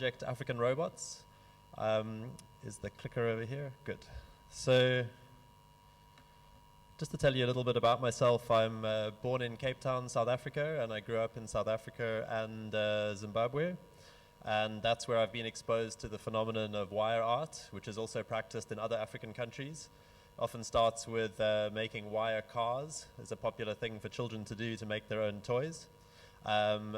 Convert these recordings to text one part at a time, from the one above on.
project, African Robots. Is the clicker over here? Good. So, just to tell you a little bit about myself, I'm born in Cape Town, South Africa, and I grew up in South Africa and Zimbabwe. And that's where I've been exposed to the phenomenon of wire art, which is also practiced in other African countries. Often starts with making wire cars. It's a popular thing for children to do to make their own toys. It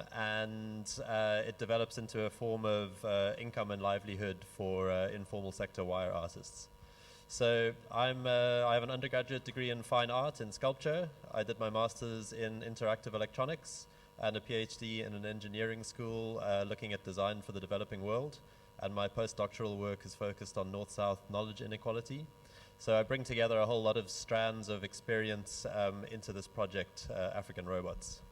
develops into a form of income and livelihood for informal sector wire artists. So I have an undergraduate degree in fine art in sculpture. I did my master's in interactive electronics and a PhD in an engineering school looking at design for the developing world. And my postdoctoral work is focused on North-South knowledge inequality. So I bring together a whole lot of strands of experience into this project, African Robots.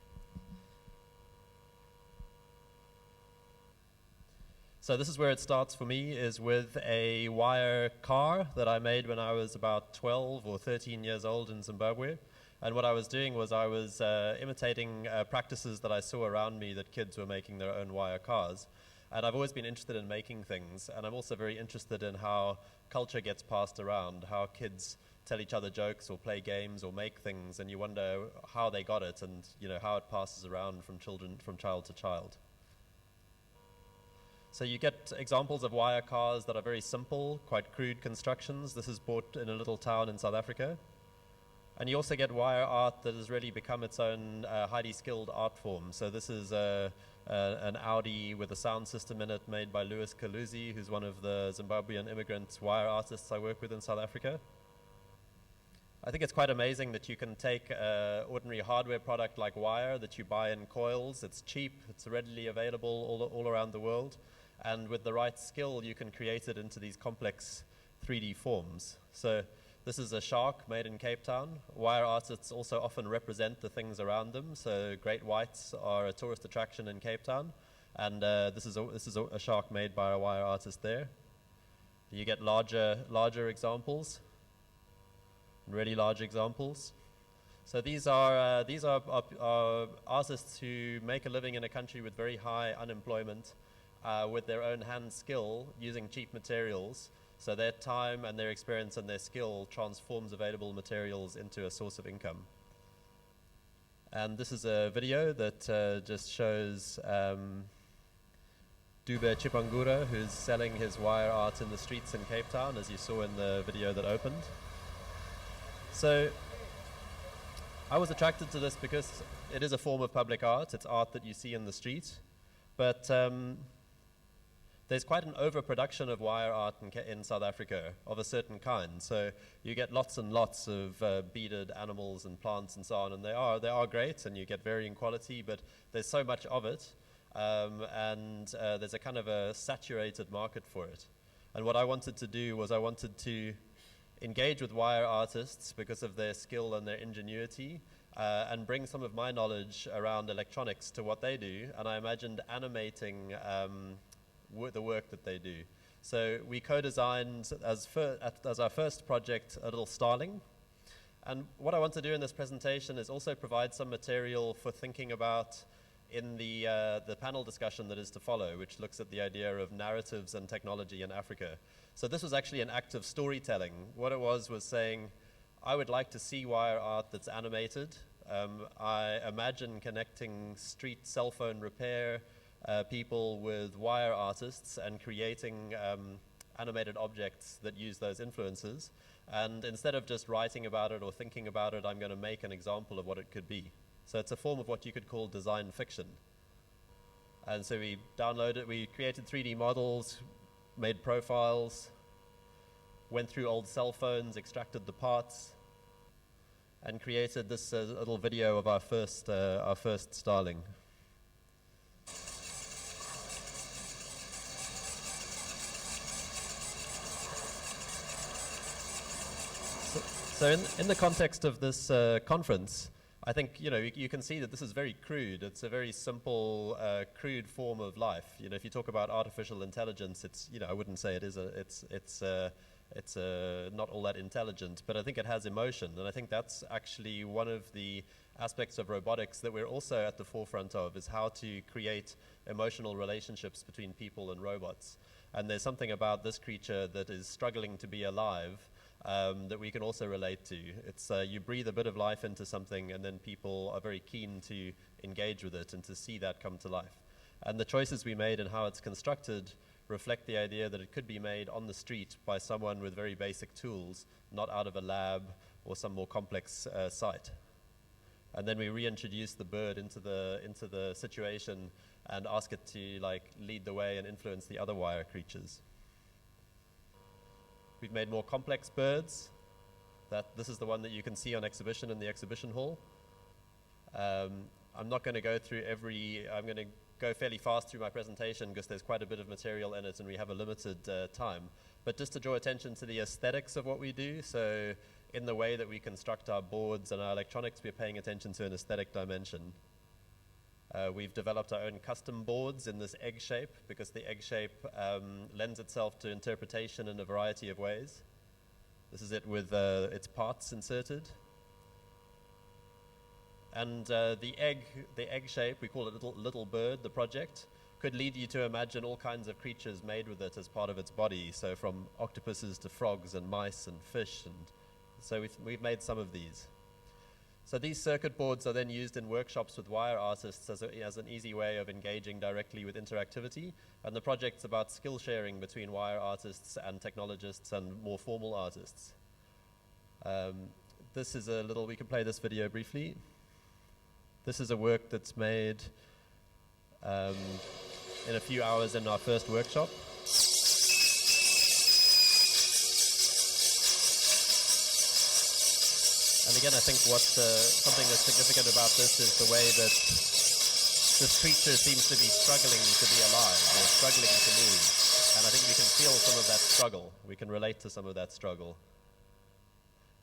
So this is where it starts for me, is with a wire car that I made when I was about 12 or 13 years old in Zimbabwe. And what I was doing was I was imitating practices that I saw around me that kids were making their own wire cars. And I've always been interested in making things, and I'm also very interested in how culture gets passed around, how kids tell each other jokes or play games or make things, and you wonder how they got it and how it passes around from child to child. So you get examples of wire cars that are very simple, quite crude constructions. This is bought in a little town in South Africa. And you also get wire art that has really become its own highly skilled art form. So this is an Audi with a sound system in it made by Louis Kaluzi, who's one of the Zimbabwean immigrant wire artists I work with in South Africa. I think it's quite amazing that you can take an ordinary hardware product like wire that you buy in coils. It's cheap, it's readily available all around the world. And with the right skill, you can create it into these complex 3D forms. So this is a shark made in Cape Town. Wire artists also often represent the things around them. So great whites are a tourist attraction in Cape Town. And this is a shark made by a wire artist there. You get larger examples, really large examples. So these are artists who make a living in a country with very high unemployment, with their own hand skill, using cheap materials. So their time and their experience and their skill transforms available materials into a source of income. And this is a video that just shows Dube Chipangura, who's selling his wire art in the streets in Cape Town, as you saw in the video that opened. So I was attracted to this because it is a form of public art. It's art that you see in the street. But there's quite an overproduction of wire art in South Africa of a certain kind. So you get lots and lots of beaded animals and plants and so on, and they are great, and you get varying quality, but there's so much of it, and there's a kind of a saturated market for it. And what I wanted to do was I wanted to engage with wire artists because of their skill and their ingenuity, and bring some of my knowledge around electronics to what they do, and I imagined animating the work that they do. So we co-designed as our first project a little starling. And what I want to do in this presentation is also provide some material for thinking about in the panel discussion that is to follow, which looks at the idea of narratives and technology in Africa. So this was actually an act of storytelling. What it was saying, I would like to see wire art that's animated. I imagine connecting street cell phone repair people with wire artists and creating animated objects that use those influences. And instead of just writing about it or thinking about it, I'm going to make an example of what it could be. So it's a form of what you could call design fiction. And so we created 3D models, made profiles, went through old cell phones, extracted the parts, and created this little video of our first starling. So in the context of this conference, I think you can see that this is very crude. It's a very simple, crude form of life. If you talk about artificial intelligence, it's I wouldn't say it is. It's not all that intelligent, but I think it has emotion. And I think that's actually one of the aspects of robotics that we're also at the forefront of, is how to create emotional relationships between people and robots. And there's something about this creature that is struggling to be alive that we can also relate to. It's you breathe a bit of life into something, and then people are very keen to engage with it and to see that come to life. And the choices we made and how it's constructed reflect the idea that it could be made on the street by someone with very basic tools, not out of a lab or some more complex site. And then we reintroduce the bird into the situation and ask it to lead the way and influence the other wire creatures. We've made more complex birds. This is the one that you can see on exhibition in the exhibition hall. I'm not going to go through I'm going to go fairly fast through my presentation because there's quite a bit of material in it and we have a limited time. But just to draw attention to the aesthetics of what we do, so in the way that we construct our boards and our electronics, we're paying attention to an aesthetic dimension. We've developed our own custom boards in this egg shape because the egg shape lends itself to interpretation in a variety of ways. This is it with its parts inserted. And the egg shape, we call it little bird, the project, could lead you to imagine all kinds of creatures made with it as part of its body. So from octopuses to frogs and mice and fish. And so we've made some of these. So these circuit boards are then used in workshops with wire artists as an easy way of engaging directly with interactivity. And the project's about skill sharing between wire artists and technologists and more formal artists. This is we can play this video briefly. This is a work that's made in a few hours in our first workshop. And again, I think something that's significant about this is the way that this creature seems to be struggling to be alive, or struggling to move. And I think we can feel some of that struggle. We can relate to some of that struggle.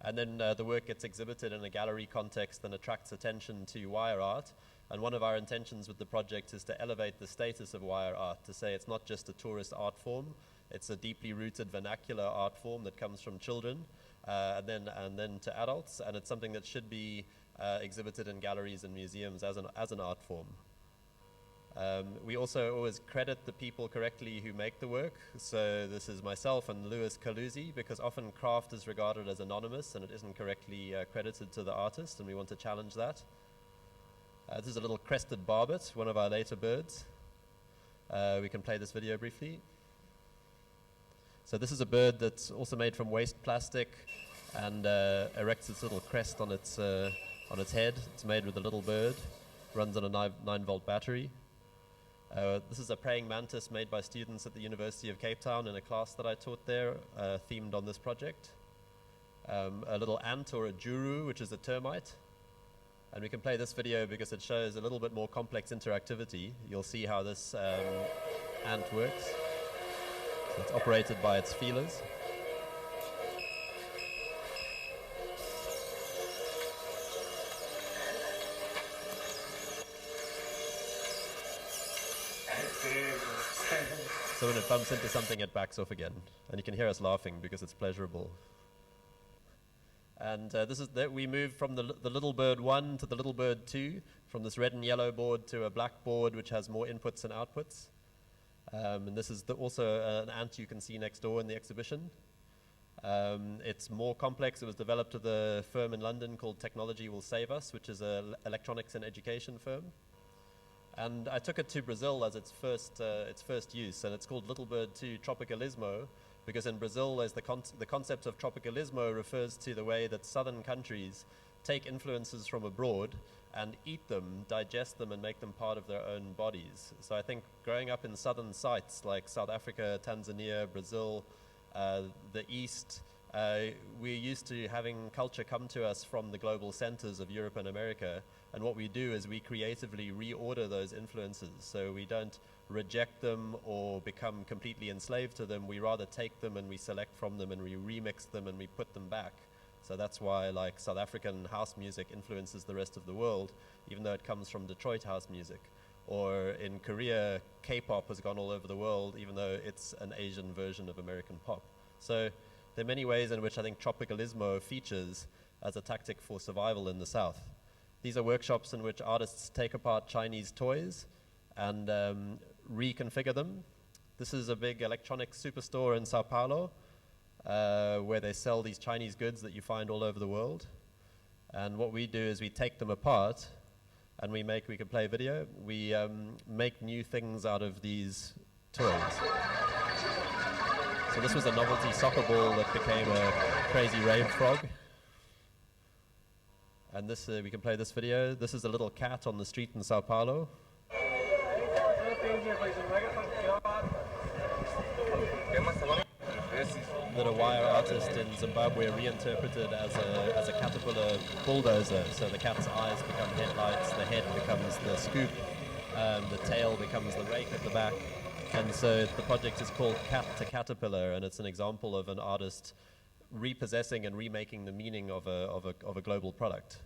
And then the work gets exhibited in a gallery context and attracts attention to wire art. And one of our intentions with the project is to elevate the status of wire art, to say it's not just a tourist art form, it's a deeply rooted vernacular art form that comes from children and then to adults, and it's something that should be exhibited in galleries and museums as an art form. We also always credit the people correctly who make the work. So this is myself and Louis Calusi, because often craft is regarded as anonymous and it isn't correctly credited to the artist, and we want to challenge that. This is a little crested barbet, one of our later birds. We can play this video briefly. So this is a bird that's also made from waste plastic and erects its little crest on its head. It's made with a little bird, runs on a 9-volt battery. This is a praying mantis made by students at the University of Cape Town in a class that I taught there, themed on this project. A little ant, or a juru, which is a termite. And we can play this video because it shows a little bit more complex interactivity. You'll see how this ant works. So it's operated by its feelers. So when it bumps into something, it backs off again. And you can hear us laughing because it's pleasurable. And we moved from the little bird 1 to the little bird 2, from this red and yellow board to a black board which has more inputs and outputs. And this is also an ant you can see next door in the exhibition. It's more complex. It was developed with a firm in London called Technology Will Save Us, which is an electronics and education firm. And I took it to Brazil as its first use, and it's called Little Bird 2 Tropicalismo, because in Brazil there's the concept of tropicalismo refers to the way that southern countries take influences from abroad and eat them, digest them, and make them part of their own bodies. So I think growing up in southern sites like South Africa, Tanzania, Brazil, the East, we're used to having culture come to us from the global centers of Europe and America. And what we do is we creatively reorder those influences. So we don't reject them or become completely enslaved to them. We rather take them and we select from them and we remix them and we put them back. So that's why South African house music influences the rest of the world, even though it comes from Detroit house music. Or in Korea, K-pop has gone all over the world, even though it's an Asian version of American pop. So there are many ways in which I think tropicalismo features as a tactic for survival in the South. These are workshops in which artists take apart Chinese toys and reconfigure them. This is a big electronic superstore in Sao Paulo where they sell these Chinese goods that you find all over the world. And what we do is we take them apart and we can play video. We make new things out of these toys. So this was a novelty soccer ball that became a crazy rave frog. And this, we can play this video. This is a little cat on the street in Sao Paulo. That a wire artist in Zimbabwe reinterpreted as a caterpillar bulldozer. So the cat's eyes become headlights, the head becomes the scoop, the tail becomes the rake at the back. And so the project is called Cat to Caterpillar, and it's an example of an artist repossessing and remaking the meaning of a global product.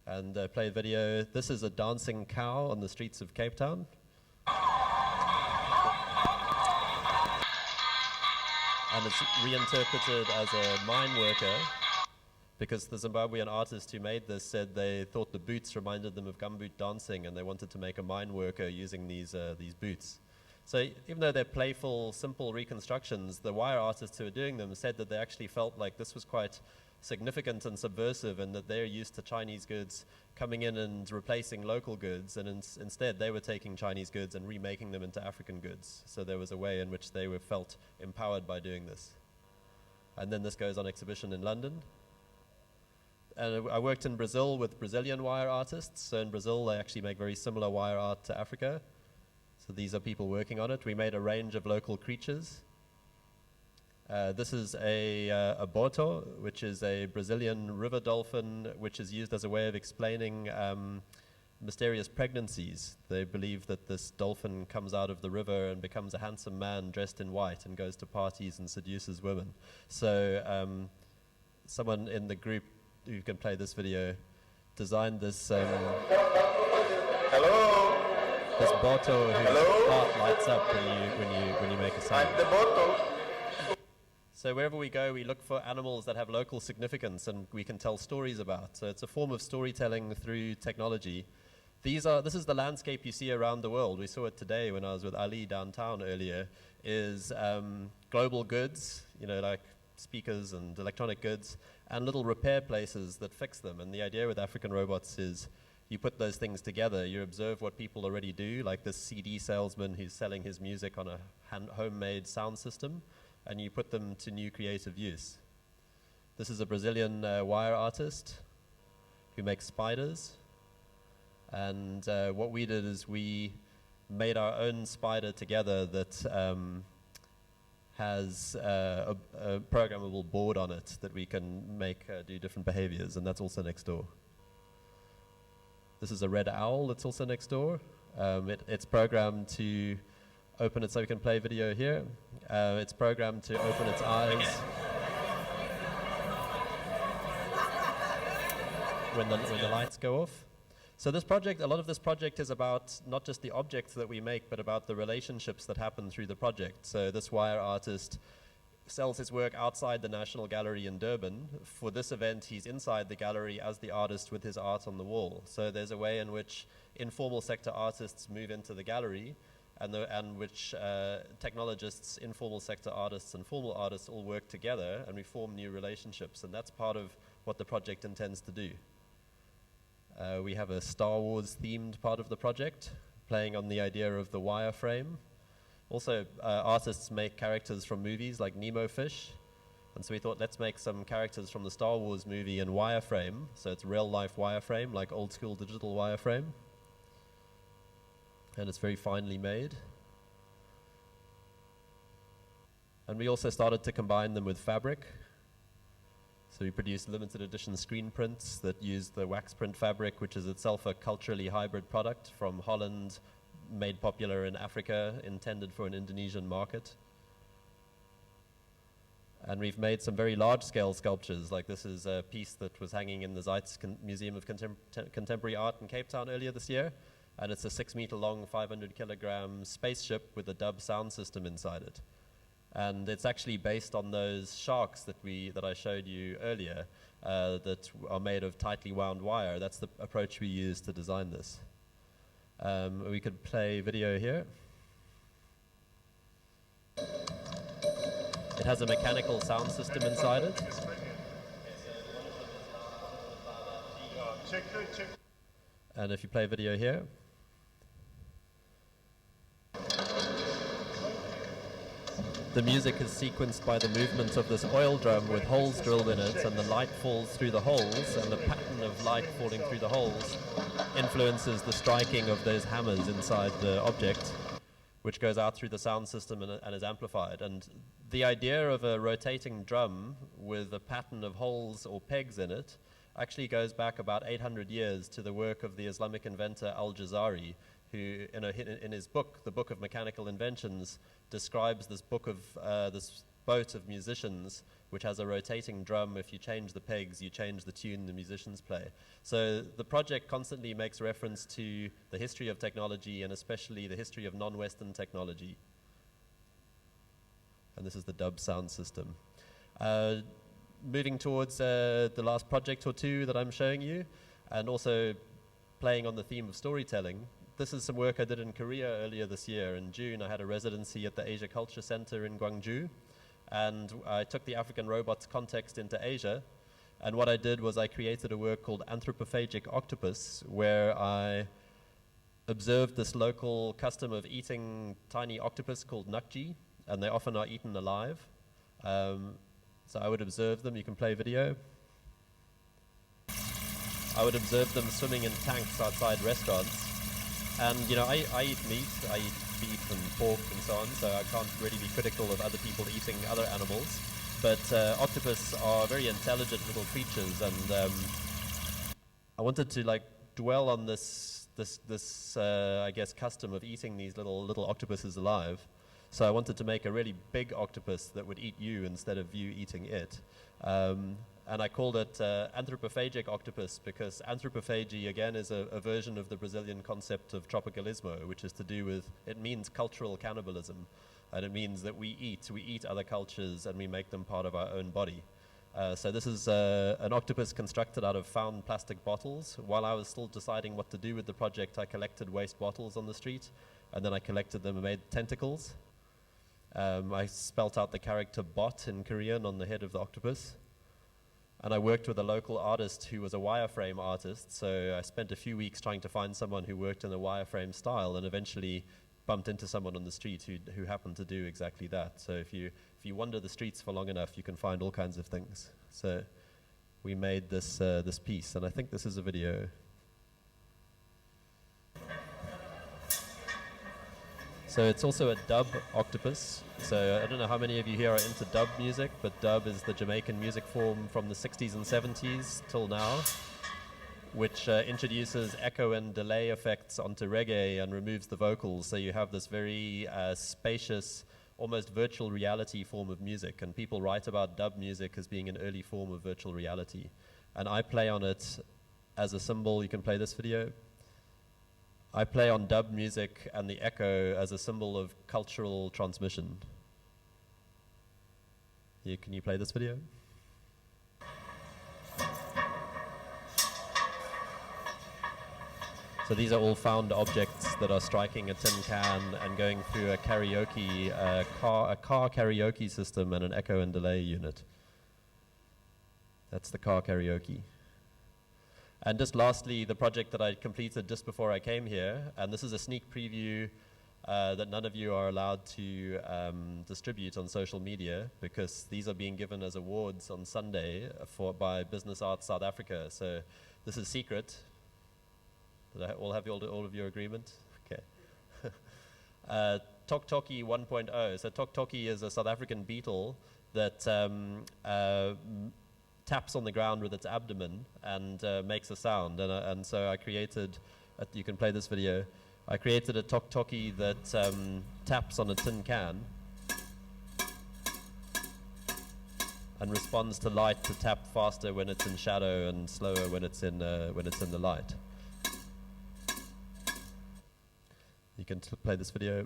And play a video. This is a dancing cow on the streets of Cape Town. And it's reinterpreted as a mine worker because the Zimbabwean artist who made this said they thought the boots reminded them of gumboot dancing, and they wanted to make a mine worker using these boots. So even though they're playful, simple reconstructions, the wire artists who are doing them said that they actually felt like this was quite significant and subversive, and that they're used to Chinese goods coming in and replacing local goods, and instead they were taking Chinese goods and remaking them into African goods. So there was a way in which they were felt empowered by doing this. And then this goes on exhibition in London. And I worked in Brazil with Brazilian wire artists. So in Brazil they actually make very similar wire art to Africa. So these are people working on it. We made a range of local creatures. This is a boto, which is a Brazilian river dolphin, which is used as a way of explaining mysterious pregnancies. They believe that this dolphin comes out of the river and becomes a handsome man dressed in white and goes to parties and seduces women. So someone in the group who can play this video designed this Hello. This boto whose heart lights up when you make a sound. I'm the boto. So wherever we go, we look for animals that have local significance and we can tell stories about. So it's a form of storytelling through technology. This is the landscape you see around the world. We saw it today when I was with Ali downtown earlier, is global goods, like speakers and electronic goods, and little repair places that fix them. And the idea with African robots is you put those things together, you observe what people already do, like this CD salesman who's selling his music on a homemade sound system, and you put them to new creative use. This is a Brazilian wire artist who makes spiders. And what we did is we made our own spider together that has a programmable board on it that we can make do different behaviors, and that's also next door. This is a red owl that's also next door. It's programmed to open it, so we can play video here. It's programmed to open its eyes when the lights go off. So this project, a lot of this project is about not just the objects that we make, but about the relationships that happen through the project. So this wire artist sells his work outside the National Gallery in Durban. For this event, he's inside the gallery as the artist with his art on the wall. So there's a way in which informal sector artists move into the gallery, and which technologists, informal sector artists, and formal artists all work together, and we form new relationships. And that's part of what the project intends to do. We have a Star Wars themed part of the project, playing on the idea of the wireframe. Also, artists make characters from movies like Nemo Fish. And so we thought, let's make some characters from the Star Wars movie in wireframe. So it's real life wireframe, like old school digital wireframe. And it's very finely made. And we also started to combine them with fabric. So we produced limited edition screen prints that use the wax print fabric, which is itself a culturally hybrid product from Holland, made popular in Africa, intended for an Indonesian market. And we've made some very large-scale sculptures, like this is a piece that was hanging in the Zeitz Museum of Contemporary Art in Cape Town earlier this year. And it's a 6-meter long, 500-kilogram spaceship with a dub sound system inside it. And it's actually based on those sharks that I showed you earlier that are made of tightly wound wire. That's the approach we use to design this. We could play video here. It has a mechanical sound system inside it. And if you play video here, the music is sequenced by the movement of this oil drum with holes drilled in it, and the light falls through the holes, and the pattern of light falling through the holes influences the striking of those hammers inside the object, which goes out through the sound system and is amplified. And the idea of a rotating drum with a pattern of holes or pegs in it actually goes back about 800 years to the work of the Islamic inventor Al-Jazari, who in his book, the Book of Mechanical Inventions, describes this boat of musicians which has a rotating drum. If you change the pegs, you change the tune the musicians play. So the project constantly makes reference to the history of technology, and especially the history of non-Western technology. And this is the dub sound system. Moving towards the last project or two that I'm showing you, and also playing on the theme of storytelling. This is some work I did in Korea earlier this year. In June, I had a residency at the Asia Culture Center in Gwangju, and I took the African robots context into Asia. And what I did was I created a work called Anthropophagic Octopus, where I observed this local custom of eating tiny octopus called nakji, and they often are eaten alive. So I would observe them. You can play video. I would observe them swimming in tanks outside restaurants. And, you know, I eat meat, I eat beef and pork and so on, so I can't really be critical of other people eating other animals. But octopus are very intelligent little creatures, and I wanted to, like, dwell on this I guess, custom of eating these little octopuses alive. So I wanted to make a really big octopus that would eat you instead of you eating it. And I called it Anthropophagic Octopus because anthropophagy, again, is a version of the Brazilian concept of tropicalismo, which is to do with, it means cultural cannibalism. And it means that we eat other cultures, and we make them part of our own body. So this is an octopus constructed out of found plastic bottles. While I was still deciding what to do with the project, I collected waste bottles on the street, and then I collected them and made tentacles. I spelt out the character bot in Korean on the head of the octopus. And I worked with a local artist who was a wireframe artist, so I spent a few weeks trying to find someone who worked in the wireframe style, and eventually bumped into someone on the street who happened to do exactly that. So if you wander the streets for long enough, you can find all kinds of things. So we made this piece, and I think this is a video. So it's also a dub octopus. So I don't know how many of you here are into dub music, but dub is the Jamaican music form from the 60s and 70s till now, which introduces echo and delay effects onto reggae and removes the vocals. So you have this very spacious, almost virtual reality form of music. And people write about dub music as being an early form of virtual reality. And I play on it as a symbol. You can play this video. I play on dub music and the echo as a symbol of cultural transmission. Can you play this video? So these are all found objects that are striking a tin can and going through a karaoke, car karaoke system and an echo and delay unit. That's the car karaoke. And just lastly, the project that I completed just before I came here, and this is a sneak preview that none of you are allowed to distribute on social media, because these are being given as awards on Sunday by Business Arts South Africa. So this is secret. Did I all have all of your agreement? Okay. Tok Toki 1.0. So Tok Toki is a South African beetle that taps on the ground with its abdomen and makes a sound. And so I created, you can play this video, I created a Tok Toki that taps on a tin can and responds to light to tap faster when it's in shadow and slower when it's in the light. You can play this video.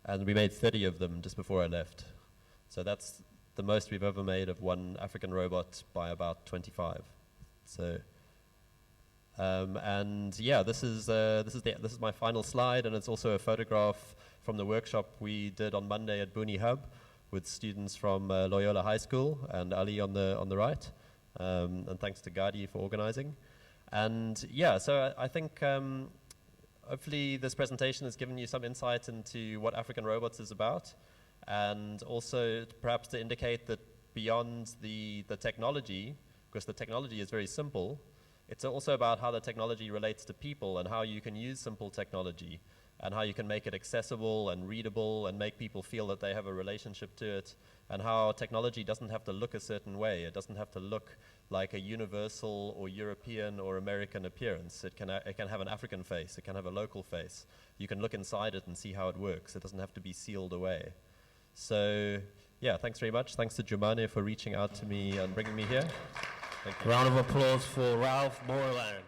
and we made 30 of them just before I left. So that's the most we've ever made of one African robot by about 25. So, and yeah, this is my final slide, and it's also a photograph from the workshop we did on Monday at Booney Hub with students from Loyola High School, and Ali on the right. And thanks to Gadi for organizing. And yeah, so I think hopefully this presentation has given you some insight into what African robots is about, and also perhaps to indicate that beyond the technology, because the technology is very simple, it's also about how the technology relates to people and how you can use simple technology and how you can make it accessible and readable and make people feel that they have a relationship to it, and how technology doesn't have to look a certain way. It doesn't have to look like a universal or European or American appearance. It can have an African face. It can have a local face. You can look inside it and see how it works. It doesn't have to be sealed away. So yeah, thanks very much. Thanks to Jumane for reaching out to me and bringing me here. Thank you. Round of applause for Ralph Borland.